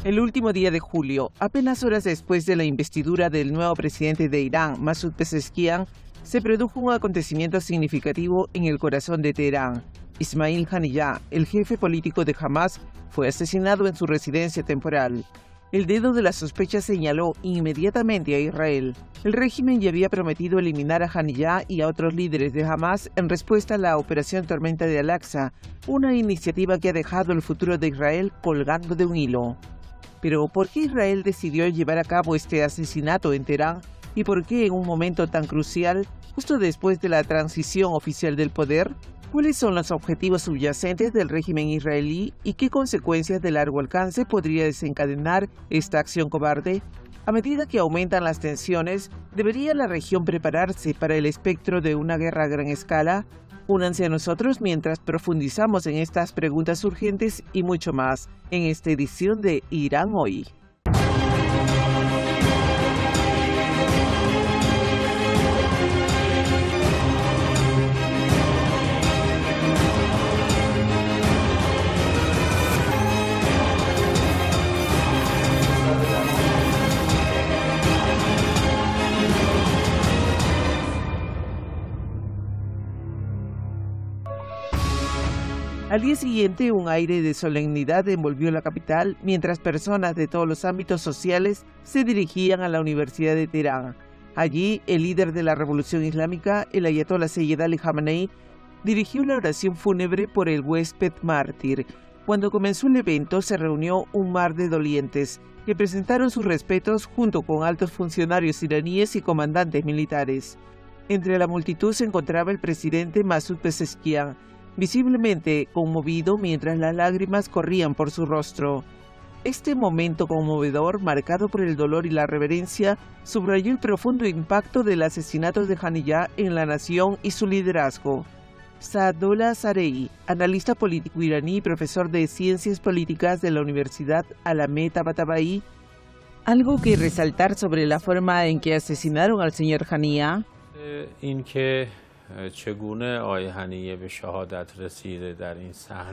El último día de julio, apenas horas después de la investidura del nuevo presidente de Irán, Masoud Pezeshkian, se produjo un acontecimiento significativo en el corazón de Teherán. Ismail Haniyeh, el jefe político de Hamas, fue asesinado en su residencia temporal. El dedo de la sospecha señaló inmediatamente a Israel. El régimen ya había prometido eliminar a Haniyeh y a otros líderes de Hamas en respuesta a la Operación Tormenta de Al-Aqsa, una iniciativa que ha dejado el futuro de Israel colgando de un hilo. Pero, ¿por qué Israel decidió llevar a cabo este asesinato en Teherán? ¿Y por qué en un momento tan crucial, justo después de la transición oficial del poder? ¿Cuáles son los objetivos subyacentes del régimen israelí y qué consecuencias de largo alcance podría desencadenar esta acción cobarde? A medida que aumentan las tensiones, ¿debería la región prepararse para el espectro de una guerra a gran escala? Únanse a nosotros mientras profundizamos en estas preguntas urgentes y mucho más en esta edición de Irán Hoy. Al día siguiente, un aire de solemnidad envolvió la capital mientras personas de todos los ámbitos sociales se dirigían a la Universidad de Teherán. Allí, el líder de la Revolución Islámica, el ayatolá Sayyid Ali Khamenei, dirigió la oración fúnebre por el huésped mártir. Cuando comenzó el evento, se reunió un mar de dolientes que presentaron sus respetos junto con altos funcionarios iraníes y comandantes militares. Entre la multitud se encontraba el presidente Masoud Pezeshkian, visiblemente conmovido mientras las lágrimas corrían por su rostro. Este momento conmovedor, marcado por el dolor y la reverencia, subrayó el profundo impacto del asesinato de Haniyeh en la nación y su liderazgo. Saadollah Zarei, analista político iraní y profesor de Ciencias Políticas de la Universidad Alameh Tabatabai, ¿algo que resaltar sobre la forma en que asesinaron al señor Haniyeh?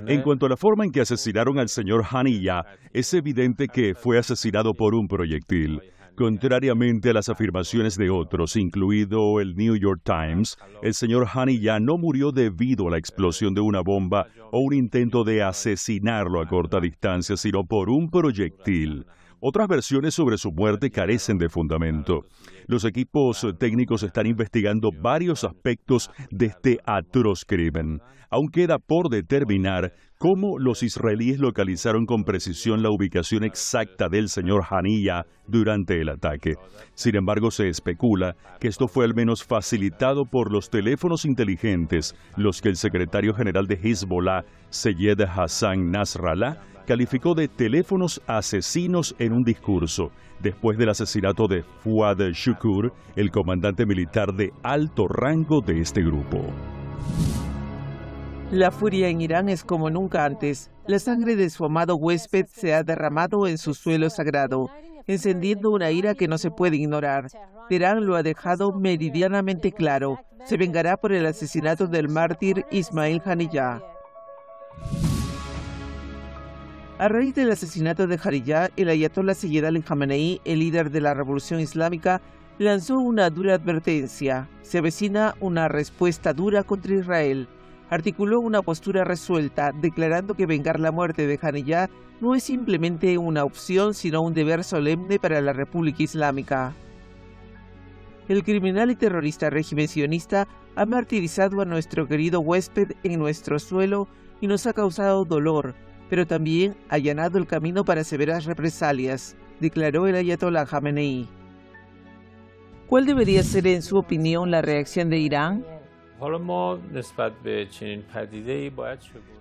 En cuanto a la forma en que asesinaron al señor Haniyeh, es evidente que fue asesinado por un proyectil. Contrariamente a las afirmaciones de otros, incluido el New York Times, el señor Haniyeh no murió debido a la explosión de una bomba o un intento de asesinarlo a corta distancia, sino por un proyectil. Otras versiones sobre su muerte carecen de fundamento. Los equipos técnicos están investigando varios aspectos de este atroz crimen. Aún queda por determinar cómo los israelíes localizaron con precisión la ubicación exacta del señor Haniyeh durante el ataque. Sin embargo, se especula que esto fue al menos facilitado por los teléfonos inteligentes, los que el secretario general de Hezbollah, Seyed Hassan Nasrallah, calificó de teléfonos asesinos en un discurso, después del asesinato de Fuad Shukur, el comandante militar de alto rango de este grupo. La furia en Irán es como nunca antes. La sangre de su amado huésped se ha derramado en su suelo sagrado, encendiendo una ira que no se puede ignorar. Teherán lo ha dejado meridianamente claro. Se vengará por el asesinato del mártir Ismail Haniyeh. A raíz del asesinato de Haniyeh, el ayatolá Sayyid Ali Khamenei, el líder de la Revolución Islámica, lanzó una dura advertencia. Se avecina una respuesta dura contra Israel. Articuló una postura resuelta, declarando que vengar la muerte de Haniyeh no es simplemente una opción, sino un deber solemne para la República Islámica. El criminal y terrorista régimen sionista ha martirizado a nuestro querido huésped en nuestro suelo y nos ha causado dolor, pero también ha allanado el camino para severas represalias, declaró el ayatolá Khamenei. ¿Cuál debería ser, en su opinión, la reacción de Irán?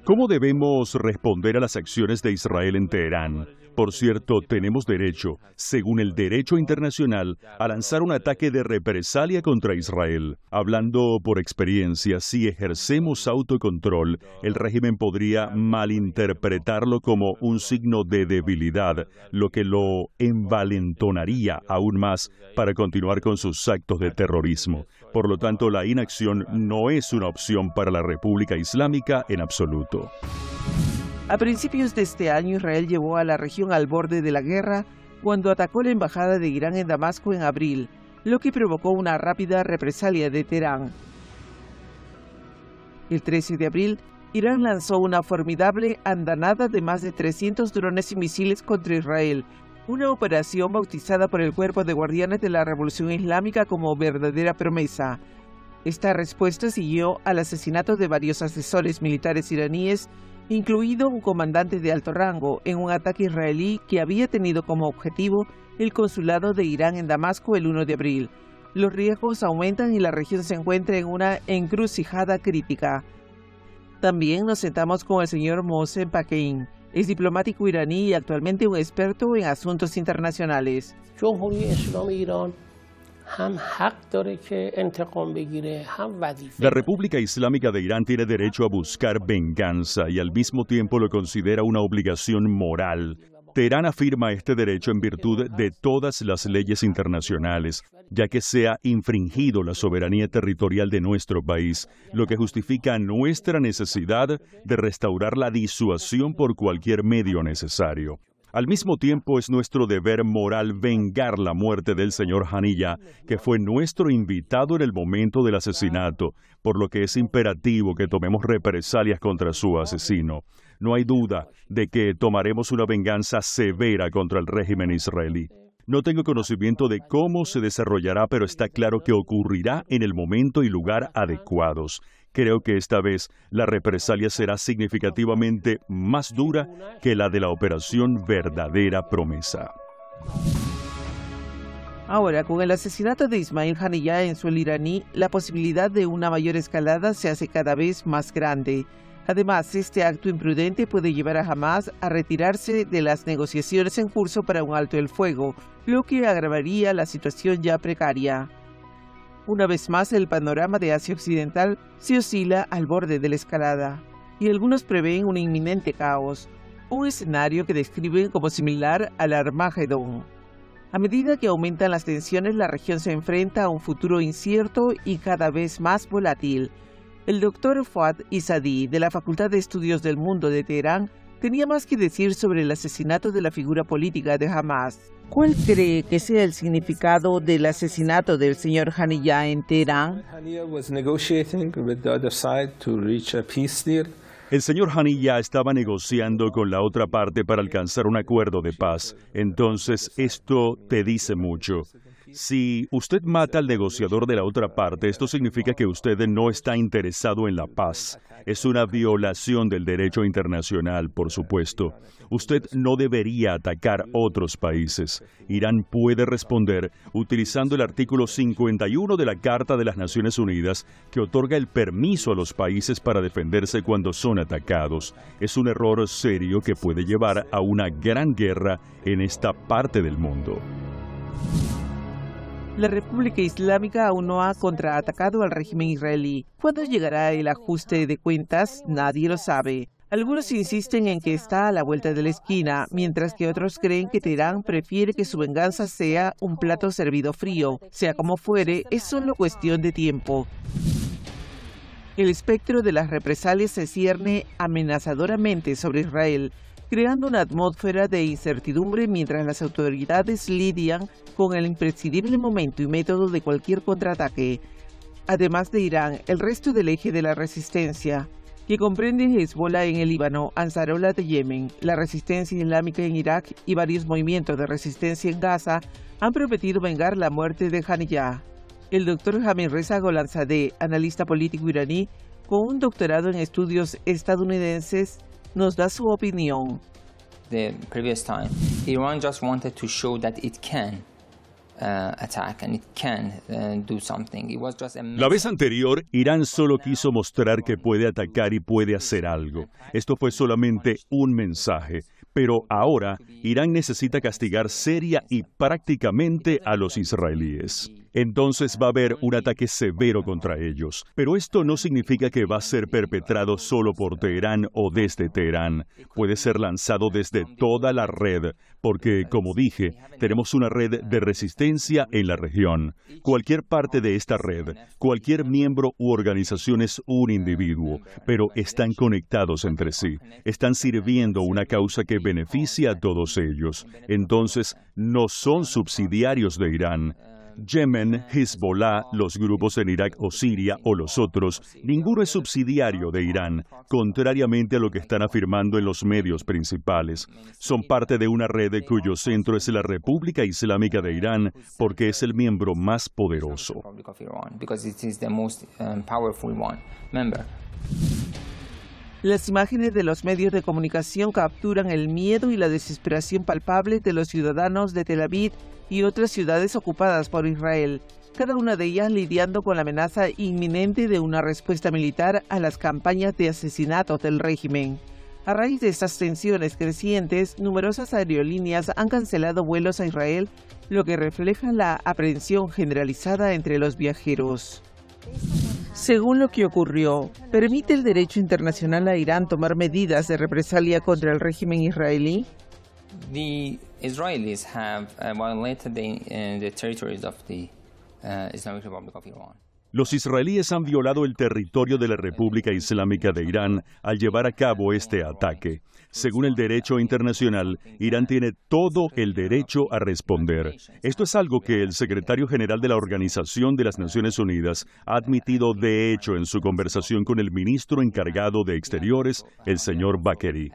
¿Cómo debemos responder a las acciones de Israel en Teherán? Por cierto, tenemos derecho, según el derecho internacional, a lanzar un ataque de represalia contra Israel. Hablando por experiencia, si ejercemos autocontrol, el régimen podría malinterpretarlo como un signo de debilidad, lo que lo envalentonaría aún más para continuar con sus actos de terrorismo. Por lo tanto, la inacción no es una opción para la República Islámica en absoluto. A principios de este año, Israel llevó a la región al borde de la guerra cuando atacó la embajada de Irán en Damasco en abril, lo que provocó una rápida represalia de Teherán. El 13 de abril, Irán lanzó una formidable andanada de más de 300 drones y misiles contra Israel, una operación bautizada por el Cuerpo de Guardianes de la Revolución Islámica como verdadera promesa. Esta respuesta siguió al asesinato de varios asesores militares iraníes, incluido un comandante de alto rango, en un ataque israelí que había tenido como objetivo el consulado de Irán en Damasco el 1 de abril. Los riesgos aumentan y la región se encuentra en una encrucijada crítica. También nos sentamos con el señor Mohsen Pakein. Es diplomático iraní y actualmente un experto en asuntos internacionales. La República Islámica de Irán tiene derecho a buscar venganza y al mismo tiempo lo considera una obligación moral. Teherán afirma este derecho en virtud de todas las leyes internacionales, ya que se ha infringido la soberanía territorial de nuestro país, lo que justifica nuestra necesidad de restaurar la disuasión por cualquier medio necesario. Al mismo tiempo, es nuestro deber moral vengar la muerte del señor Haniyeh, que fue nuestro invitado en el momento del asesinato, por lo que es imperativo que tomemos represalias contra su asesino. No hay duda de que tomaremos una venganza severa contra el régimen israelí. No tengo conocimiento de cómo se desarrollará, pero está claro que ocurrirá en el momento y lugar adecuados. Creo que esta vez la represalia será significativamente más dura que la de la operación Verdadera Promesa. Ahora, con el asesinato de Ismail Haniyeh en suelo iraní, la posibilidad de una mayor escalada se hace cada vez más grande. Además, este acto imprudente puede llevar a Hamás a retirarse de las negociaciones en curso para un alto el fuego, lo que agravaría la situación ya precaria. Una vez más, el panorama de Asia Occidental se oscila al borde de la escalada, y algunos prevén un inminente caos, un escenario que describen como similar al Armagedón. A medida que aumentan las tensiones, la región se enfrenta a un futuro incierto y cada vez más volátil. El doctor Fuad Izzadi, de la Facultad de Estudios del Mundo de Teherán, tenía más que decir sobre el asesinato de la figura política de Hamás. ¿Cuál cree que sea el significado del asesinato del señor Haniyeh en Teherán? El señor Haniyeh estaba negociando con la otra parte para alcanzar un acuerdo de paz. Entonces, esto te dice mucho. Si usted mata al negociador de la otra parte, esto significa que usted no está interesado en la paz. Es una violación del derecho internacional, por supuesto. Usted no debería atacar otros países. Irán puede responder utilizando el artículo 51 de la Carta de las Naciones Unidas, que otorga el permiso a los países para defenderse cuando son atacados. Es un error serio que puede llevar a una gran guerra en esta parte del mundo. La República Islámica aún no ha contraatacado al régimen israelí. ¿Cuándo llegará el ajuste de cuentas? Nadie lo sabe. Algunos insisten en que está a la vuelta de la esquina, mientras que otros creen que Teherán prefiere que su venganza sea un plato servido frío. Sea como fuere, es solo cuestión de tiempo. El espectro de las represalias se cierne amenazadoramente sobre Israel, creando una atmósfera de incertidumbre mientras las autoridades lidian con el imprescindible momento y método de cualquier contraataque. Además de Irán, el resto del eje de la resistencia, que comprende Hezbollah en el Líbano, Ansarullah de Yemen, la resistencia islámica en Irak y varios movimientos de resistencia en Gaza, han prometido vengar la muerte de Haniyeh. El doctor Hamid Reza Golanzadeh, analista político iraní, con un doctorado en estudios estadounidenses, nos da su opinión. The previous time, Iran just wanted to show that it can attack and it can do something. It was just a La vez anterior, Irán solo quiso mostrar que puede atacar y puede hacer algo. Esto fue solamente un mensaje. Pero ahora, Irán necesita castigar seria y prácticamente a los israelíes. entonces va a haber un ataque severo contra ellos. Pero esto no significa que va a ser perpetrado solo por Teherán o desde Teherán. Puede ser lanzado desde toda la red, porque, como dije, tenemos una red de resistencia en la región. Cualquier parte de esta red, cualquier miembro u organización es un individuo, pero están conectados entre sí. Están sirviendo una causa que beneficia a todos ellos. Entonces, no son subsidiarios de Irán. Yemen, Hezbollah, los grupos en Irak o Siria o los otros, ninguno es subsidiario de Irán, contrariamente a lo que están afirmando en los medios principales. Son parte de una red cuyo centro es la República Islámica de Irán, porque es el miembro más poderoso. Las imágenes de los medios de comunicación capturan el miedo y la desesperación palpable de los ciudadanos de Tel Aviv y otras ciudades ocupadas por Israel, cada una de ellas lidiando con la amenaza inminente de una respuesta militar a las campañas de asesinatos del régimen. A raíz de estas tensiones crecientes, numerosas aerolíneas han cancelado vuelos a Israel, lo que refleja la aprehensión generalizada entre los viajeros. Según lo que ocurrió, ¿permite el derecho internacional a Irán tomar medidas de represalia contra el régimen israelí? The Israelis have violated the territories of the Islamic Republic of Iran. Los israelíes han violado el territorio de la República Islámica de Irán al llevar a cabo este ataque. Según el derecho internacional, Irán tiene todo el derecho a responder. Esto es algo que el secretario general de la Organización de las Naciones Unidas ha admitido de hecho en su conversación con el ministro encargado de Exteriores, el señor Bakery.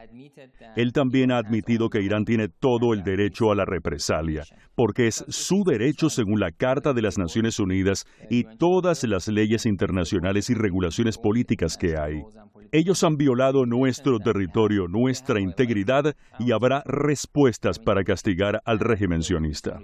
Él también ha admitido que Irán tiene todo el derecho a la represalia, porque es su derecho según la Carta de las Naciones Unidas y todas las leyes internacionales y regulaciones políticas que hay. Ellos han violado nuestro territorio, nuestra integridad, y habrá respuestas para castigar al régimen sionista.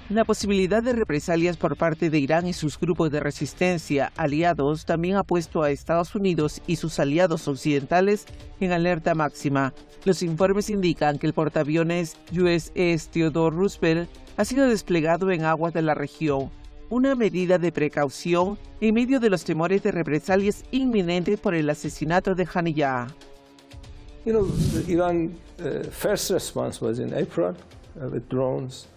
La posibilidad de represalias por parte de Irán y sus grupos de resistencia aliados también ha puesto a Estados Unidos y sus aliados occidentales en alerta máxima. Los informes indican que el portaaviones USS Theodore Roosevelt ha sido desplegado en aguas de la región, una medida de precaución en medio de los temores de represalias inminentes por el asesinato de Haniyeh. Iran's first response was in April with drones.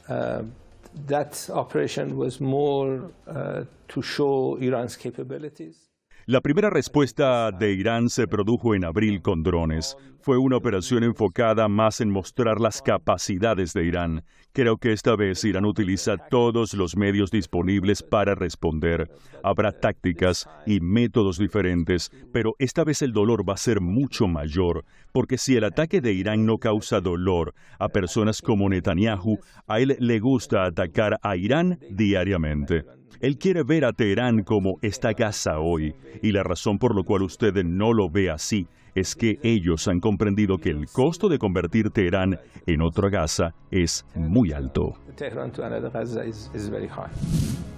That operation was more to show Iran's capabilities. La primera respuesta de Irán se produjo en abril con drones. Fue una operación enfocada más en mostrar las capacidades de Irán. Creo que esta vez Irán utiliza todos los medios disponibles para responder. Habrá tácticas y métodos diferentes, pero esta vez el dolor va a ser mucho mayor, porque si el ataque de Irán no causa dolor a personas como Netanyahu, a él le gusta atacar a Irán diariamente. Él quiere ver a Teherán como esta Gaza hoy, y la razón por la cual usted no lo ve así es que ellos han comprendido que el costo de convertir Teherán en otra Gaza es muy alto.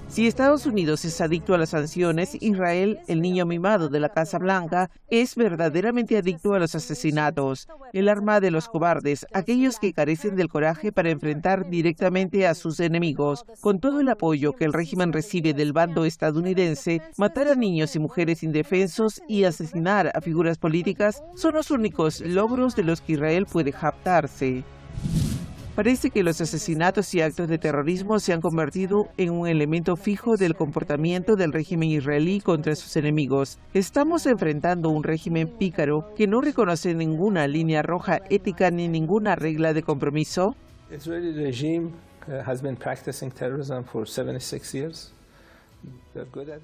Si Estados Unidos es adicto a las sanciones, Israel, el niño mimado de la Casa Blanca, es verdaderamente adicto a los asesinatos. El arma de los cobardes, aquellos que carecen del coraje para enfrentar directamente a sus enemigos. Con todo el apoyo que el régimen recibe del bando estadounidense, matar a niños y mujeres indefensos y asesinar a figuras políticas son los únicos logros de los que Israel puede jactarse. Parece que los asesinatos y actos de terrorismo se han convertido en un elemento fijo del comportamiento del régimen israelí contra sus enemigos. Estamos enfrentando un régimen pícaro que no reconoce ninguna línea roja ética ni ninguna regla de compromiso. The Israeli regime has been practicing terrorism for 76 years.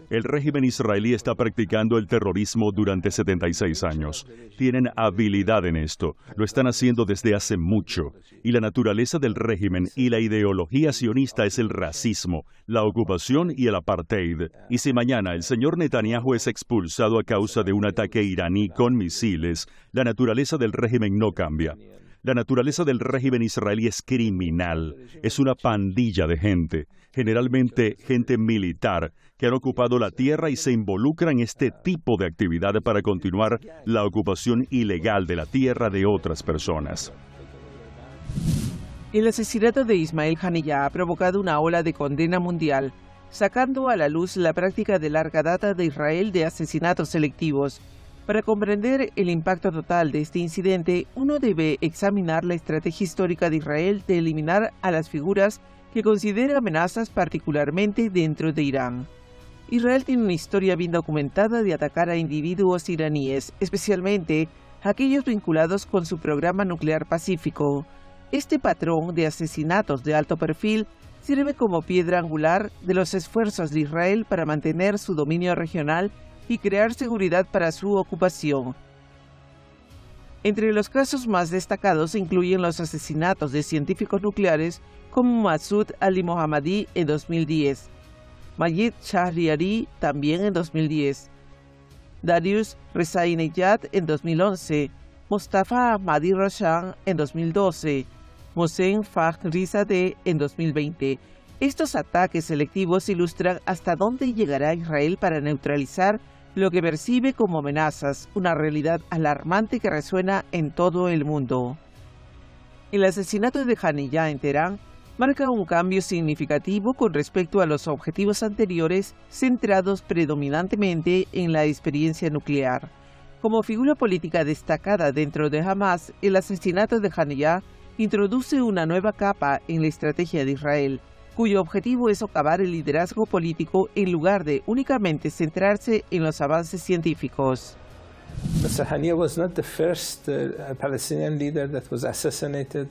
El régimen israelí está practicando el terrorismo durante 76 años. Tienen habilidad en esto. Lo están haciendo desde hace mucho. Y la naturaleza del régimen y la ideología sionista es el racismo, la ocupación y el apartheid. Y si mañana el señor Netanyahu es expulsado a causa de un ataque iraní con misiles, la naturaleza del régimen no cambia. La naturaleza del régimen israelí es criminal. Es una pandilla de gente, generalmente gente militar, que han ocupado la tierra y se involucra en este tipo de actividad para continuar la ocupación ilegal de la tierra de otras personas. El asesinato de Ismail Haniyeh ha provocado una ola de condena mundial, sacando a la luz la práctica de larga data de Israel de asesinatos selectivos. Para comprender el impacto total de este incidente, uno debe examinar la estrategia histórica de Israel de eliminar a las figuras que considera amenazas, particularmente dentro de Irán. Israel tiene una historia bien documentada de atacar a individuos iraníes, especialmente aquellos vinculados con su programa nuclear pacífico. Este patrón de asesinatos de alto perfil sirve como piedra angular de los esfuerzos de Israel para mantener su dominio regional y crear seguridad para su ocupación. Entre los casos más destacados se incluyen los asesinatos de científicos nucleares como Masoud Ali-Mohammadi en 2010, Majid Shahriari también en 2010, Darius Rezaineyyad en 2011, Mustafa Ahmadi Roshan en 2012, Mohsen Fakhrizadeh en 2020. Estos ataques selectivos ilustran hasta dónde llegará Israel para neutralizar lo que percibe como amenazas, una realidad alarmante que resuena en todo el mundo. El asesinato de Haniyeh en Teherán marca un cambio significativo con respecto a los objetivos anteriores centrados predominantemente en la experiencia nuclear. Como figura política destacada dentro de Hamas, el asesinato de Haniyeh introduce una nueva capa en la estrategia de Israel, cuyo objetivo es socavar el liderazgo político en lugar de únicamente centrarse en los avances científicos. Mr. Haniyeh was not the first Palestinian leader that was assassinated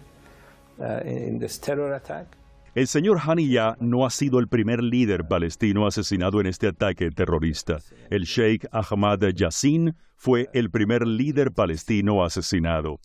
in this terror attack. El señor Haniyeh no ha sido el primer líder palestino asesinado en este ataque terrorista. El Sheikh Ahmad Yassin fue el primer líder palestino asesinado.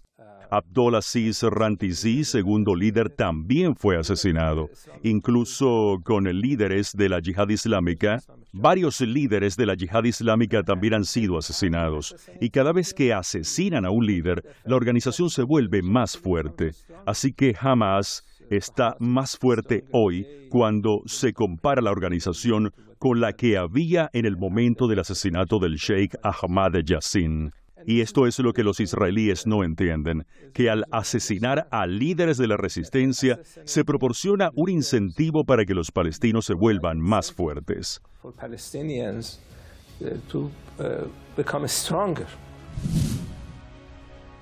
Abdulaziz Rantisi, segundo líder, también fue asesinado. Incluso con líderes de la yihad islámica, varios líderes de la yihad islámica también han sido asesinados. Y cada vez que asesinan a un líder, la organización se vuelve más fuerte. Así que Hamas está más fuerte hoy cuando se compara la organización con la que había en el momento del asesinato del Sheikh Ahmad Yassin. Y esto es lo que los israelíes no entienden, que al asesinar a líderes de la resistencia se proporciona un incentivo para que los palestinos se vuelvan más fuertes.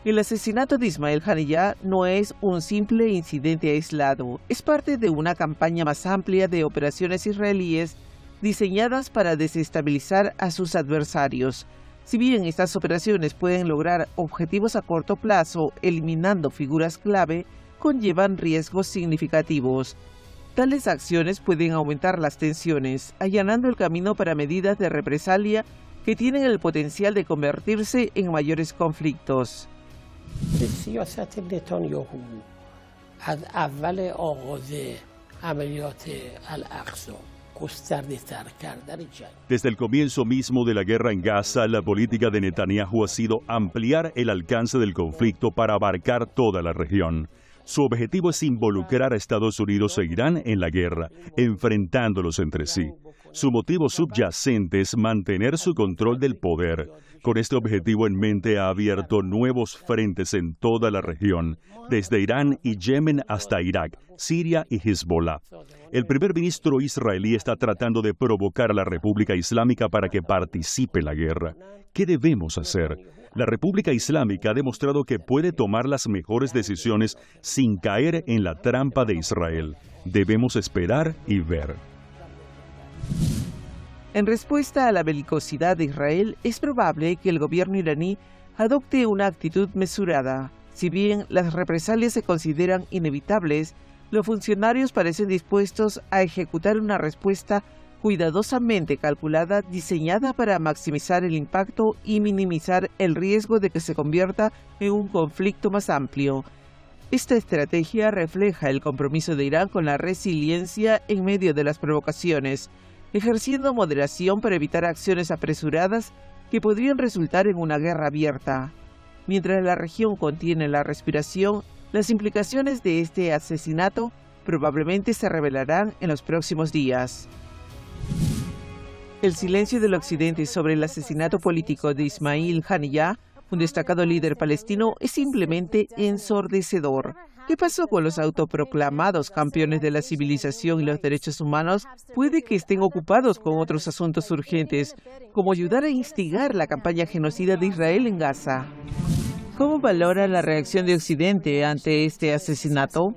El asesinato de Ismail Haniyeh no es un simple incidente aislado, es parte de una campaña más amplia de operaciones israelíes diseñadas para desestabilizar a sus adversarios. Si bien estas operaciones pueden lograr objetivos a corto plazo, eliminando figuras clave, conllevan riesgos significativos. Tales acciones pueden aumentar las tensiones, allanando el camino para medidas de represalia que tienen el potencial de convertirse en mayores conflictos. سیاست نتانیاهو از اول آغاز عملیات الاقصی گسترده‌تر کردن جنگ. Desde el comienzo mismo de la guerra en Gaza, la política de Netanyahu ha sido ampliar el alcance del conflicto para abarcar toda la región. Su objetivo es involucrar a Estados Unidos e Irán en la guerra, enfrentándolos entre sí. Su motivo subyacente es mantener su control del poder. Con este objetivo en mente ha abierto nuevos frentes en toda la región, desde Irán y Yemen hasta Irak, Siria y Hezbollah. El primer ministro israelí está tratando de provocar a la República Islámica para que participe en la guerra. ¿Qué debemos hacer? La República Islámica ha demostrado que puede tomar las mejores decisiones sin caer en la trampa de Israel. Debemos esperar y ver. En respuesta a la belicosidad de Israel, es probable que el gobierno iraní adopte una actitud mesurada. Si bien las represalias se consideran inevitables, los funcionarios parecen dispuestos a ejecutar una respuesta cuidadosamente calculada, diseñada para maximizar el impacto y minimizar el riesgo de que se convierta en un conflicto más amplio. Esta estrategia refleja el compromiso de Irán con la resiliencia en medio de las provocaciones, ejerciendo moderación para evitar acciones apresuradas que podrían resultar en una guerra abierta. Mientras la región contiene la respiración, las implicaciones de este asesinato probablemente se revelarán en los próximos días. El silencio del Occidente sobre el asesinato político de Ismail Haniyeh, un destacado líder palestino, es simplemente ensordecedor. ¿Qué pasó con los autoproclamados campeones de la civilización y los derechos humanos? Puede que estén ocupados con otros asuntos urgentes, como ayudar a instigar la campaña genocida de Israel en Gaza. ¿Cómo valora la reacción de Occidente ante este asesinato?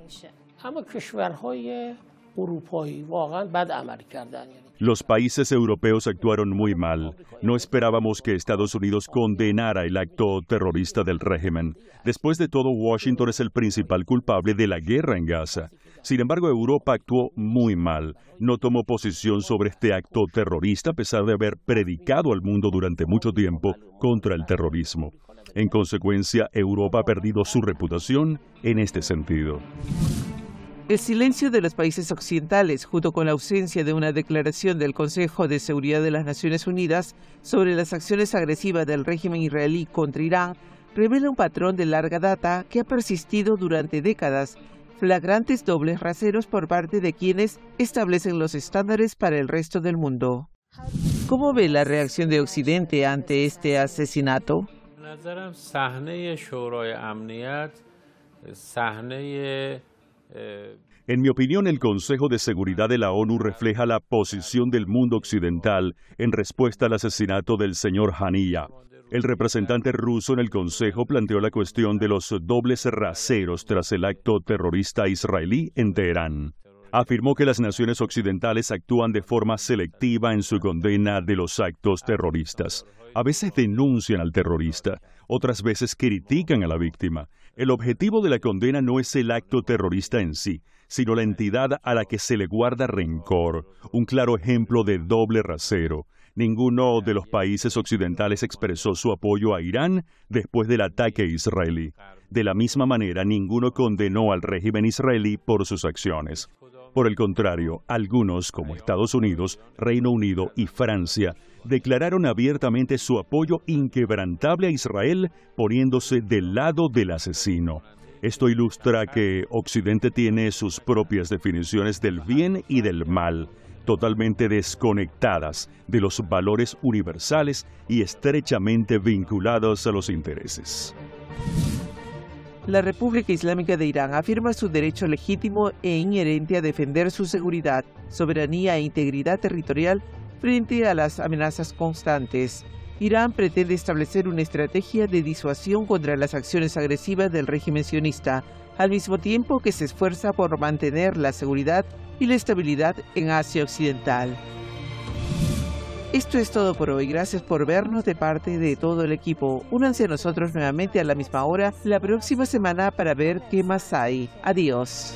Los países europeos actuaron muy mal. No esperábamos que Estados Unidos condenara el acto terrorista del régimen. Después de todo, Washington es el principal culpable de la guerra en Gaza. Sin embargo, Europa actuó muy mal. No tomó posición sobre este acto terrorista a pesar de haber predicado al mundo durante mucho tiempo contra el terrorismo. En consecuencia, Europa ha perdido su reputación en este sentido. El silencio de los países occidentales, junto con la ausencia de una declaración del Consejo de Seguridad de las Naciones Unidas sobre las acciones agresivas del régimen israelí contra Irán, revela un patrón de larga data que ha persistido durante décadas, flagrantes dobles raseros por parte de quienes establecen los estándares para el resto del mundo. ¿Cómo ve la reacción de Occidente ante este asesinato? En mi opinión, el Consejo de Seguridad de la ONU refleja la posición del mundo occidental en respuesta al asesinato del señor Haniyeh. El representante ruso en el Consejo planteó la cuestión de los dobles raseros tras el acto terrorista israelí en Teherán. Afirmó que las naciones occidentales actúan de forma selectiva en su condena de los actos terroristas. A veces denuncian al terrorista, otras veces critican a la víctima. El objetivo de la condena no es el acto terrorista en sí, sino la entidad a la que se le guarda rencor, un claro ejemplo de doble rasero. Ninguno de los países occidentales expresó su apoyo a Irán después del ataque israelí. De la misma manera, ninguno condenó al régimen israelí por sus acciones. Por el contrario, algunos, como Estados Unidos, Reino Unido y Francia, declararon abiertamente su apoyo inquebrantable a Israel, poniéndose del lado del asesino. Esto ilustra que Occidente tiene sus propias definiciones del bien y del mal, totalmente desconectadas de los valores universales y estrechamente vinculados a los intereses. La República Islámica de Irán afirma su derecho legítimo e inherente a defender su seguridad, soberanía e integridad territorial frente a las amenazas constantes. Irán pretende establecer una estrategia de disuasión contra las acciones agresivas del régimen sionista, al mismo tiempo que se esfuerza por mantener la seguridad y la estabilidad en Asia Occidental. Esto es todo por hoy. Gracias por vernos de parte de todo el equipo. Únanse a nosotros nuevamente a la misma hora la próxima semana para ver qué más hay. Adiós.